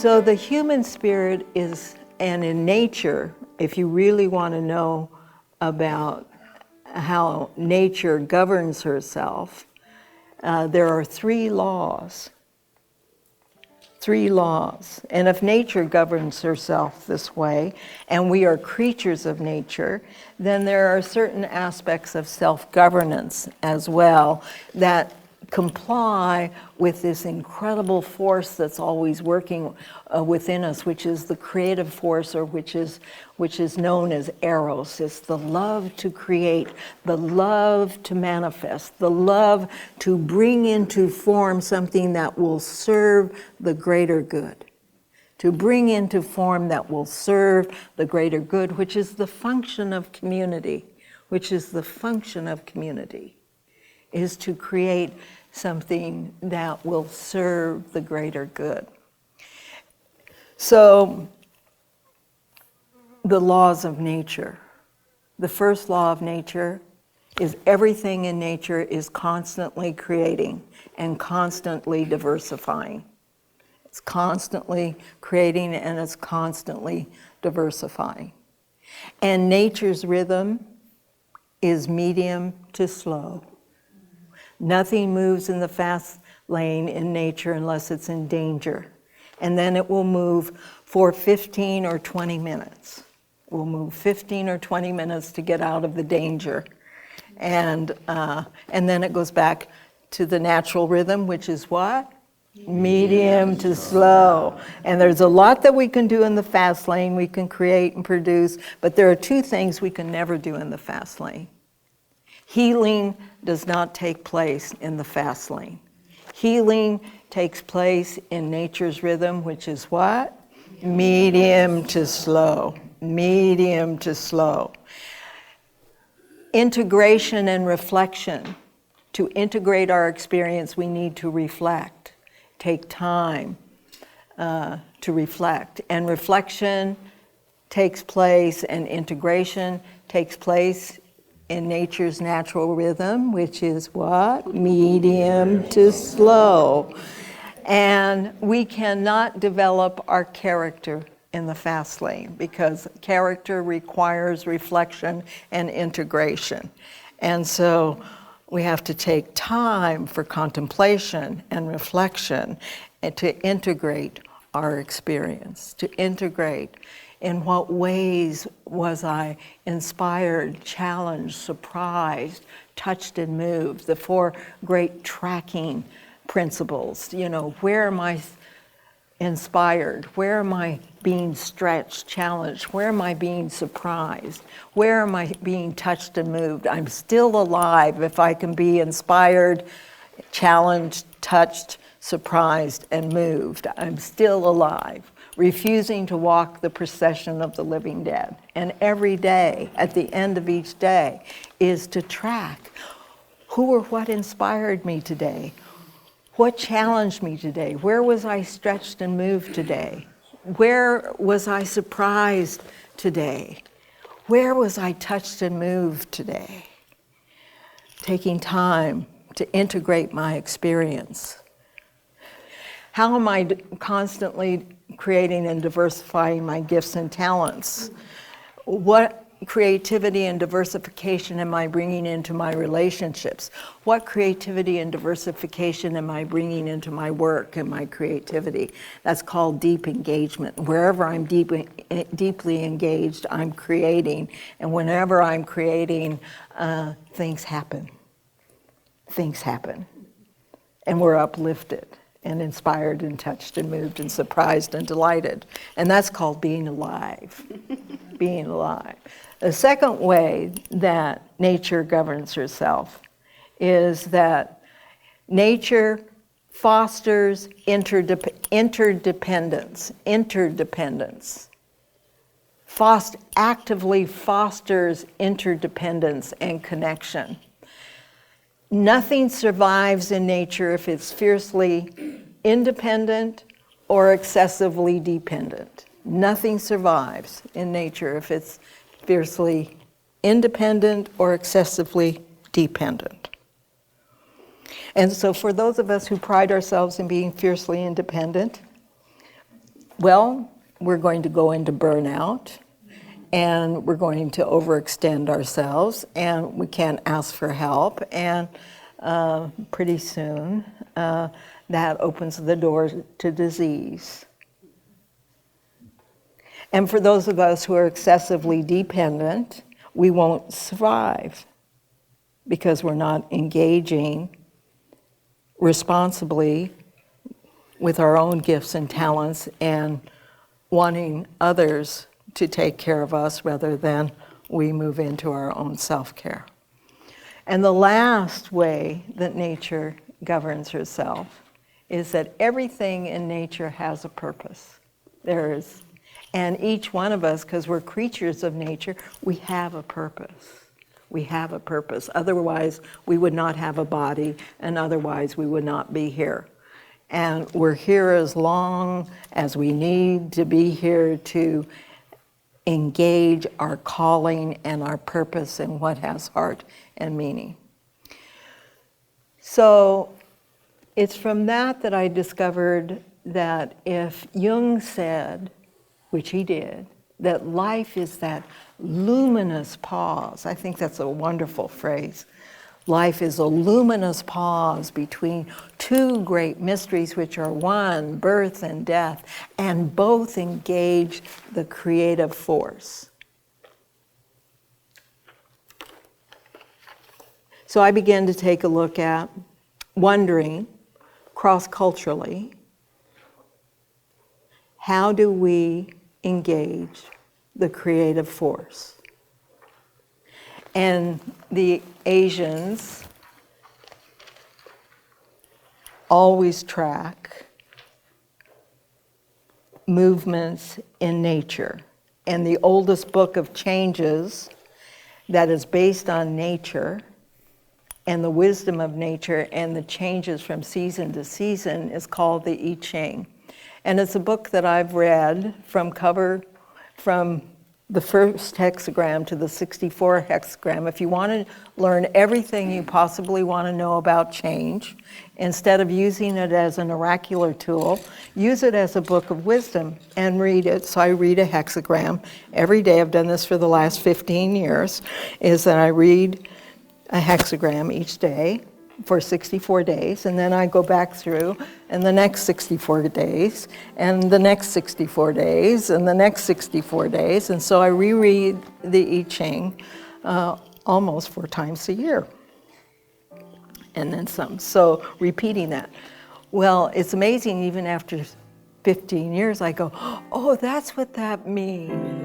So the human spirit is, and in nature, if you really want to know about how nature governs herself, there are three laws. Three laws. And if nature governs herself this way, and we are creatures of nature, then there are certain aspects of self-governance as well that comply with this incredible force that's always working within us, which is the creative force, or which is known as eros. It's the love to create, the love to manifest, the love to bring into form something that will serve the greater good. To bring into form that will serve the greater good, which is the function of community, is to create something that will serve the greater good. So, the laws of nature. The first law of nature is everything in nature is constantly creating and constantly diversifying. It's constantly creating and it's constantly diversifying. And nature's rhythm is medium to slow. Nothing moves in the fast lane in nature unless it's in danger. And then it will move for 15 or 20 minutes. It will move 15 or 20 minutes to get out of the danger. And then it goes back to the natural rhythm, which is what? Medium to slow. And there's a lot that we can do in the fast lane. We can create and produce, but there are two things we can never do in the fast lane. Healing does not take place in the fast lane. Healing takes place in nature's rhythm, which is what? Medium to slow. Medium to slow. Integration and reflection. To integrate our experience, we need to reflect. Take time to reflect. And reflection takes place, and integration takes place in nature's natural rhythm, which is what? Medium to slow. And we cannot develop our character in the fast lane because character requires reflection and integration. And so we have to take time for contemplation and reflection and to integrate our experience, to integrate in what ways was I inspired, challenged, surprised, touched, and moved? The four great tracking principles. Where am I inspired? Where am I being stretched, challenged? Where am I being surprised? Where am I being touched and moved? I'm still alive if I can be inspired, challenged, touched, surprised, and moved. I'm still alive. Refusing to walk the procession of the living dead. And every day, at the end of each day, is to track who or what inspired me today? What challenged me today? Where was I stretched and moved today? Where was I surprised today? Where was I touched and moved today? Taking time to integrate my experience. How am I constantly creating and diversifying my gifts and talents? What creativity and diversification am I bringing into my relationships? What creativity and diversification am I bringing into my work and my creativity? That's called deep engagement. Wherever I'm deeply engaged, I'm creating. And whenever I'm creating, things happen. Things happen. And we're uplifted and inspired and touched and moved and surprised and delighted. And that's called being alive. Being alive. The second way that nature governs herself is that nature fosters interdependence. Actively fosters interdependence and connection. Nothing survives in nature if it's fiercely independent or excessively dependent. Nothing survives in nature if it's fiercely independent or excessively dependent. And so for those of us who pride ourselves in being fiercely independent, Well, we're going to go into burnout, and we're going to overextend ourselves, and we can't ask for help, and pretty soon that opens the door to disease. And for those of us who are excessively dependent, we won't survive because we're not engaging responsibly with our own gifts and talents and wanting others to take care of us rather than we move into our own self-care. And the last way that nature governs herself is that everything in nature has a purpose. And each one of us, because we're creatures of nature, we have a purpose. We have a purpose. Otherwise, we would not have a body, and otherwise we would not be here. And we're here as long as we need to be here to engage our calling and our purpose and what has heart and meaning. So it's from that I discovered that if Jung said, which he did, that life is that luminous pause. I think that's a wonderful phrase. Life is a luminous pause between two great mysteries, which are one, birth and death, and both engage the creative force. So I began to take a look at wondering, cross-culturally, how do we engage the creative force? And the Asians always track movements in nature. And the oldest book of changes that is based on nature and the wisdom of nature and the changes from season to season is called the I Ching. And it's a book that I've read from the first hexagram to the 64 hexagram. If you want to learn everything you possibly want to know about change, instead of using it as an oracular tool, use it as a book of wisdom and read it. So I read a hexagram every day. I've done this for the last 15 years, is that I read a hexagram each day for 64 days, and then I go back through, and the next 64 days, and the next 64 days, and the next 64 days, and so I reread the I Ching almost 4 times a year, and then some, so repeating that. Well, it's amazing, even after 15 years, I go, oh, that's what that means.